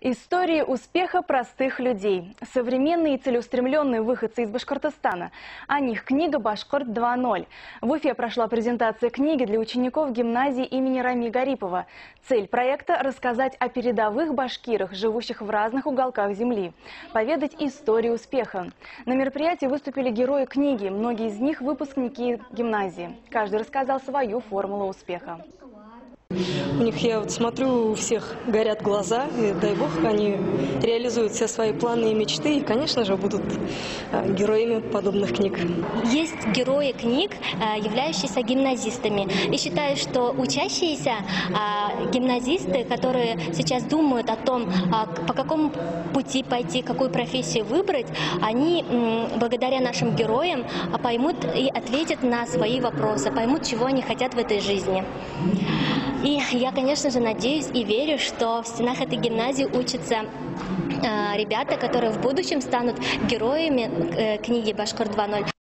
Истории успеха простых людей. Современные и целеустремленные выходцы из Башкортостана. О них книга «Башкорт 2.0». В Уфе прошла презентация книги для учеников гимназии имени Рами Гарипова. Цель проекта – рассказать о передовых башкирах, живущих в разных уголках земли. Поведать историю успеха. На мероприятии выступили герои книги. Многие из них – выпускники гимназии. Каждый рассказал свою формулу успеха. У них, я вот смотрю, у всех горят глаза, и дай бог, они реализуют все свои планы и мечты, и, конечно же, будут героями подобных книг. Есть герои книг, являющиеся гимназистами. И считаю, что учащиеся гимназисты, которые сейчас думают о том, по какому пути пойти, какую профессию выбрать, они благодаря нашим героям поймут и ответят на свои вопросы, поймут, чего они хотят в этой жизни. И я, конечно же, надеюсь и верю, что в стенах этой гимназии учатся ребята, которые в будущем станут героями книги «Башкорт 2.0».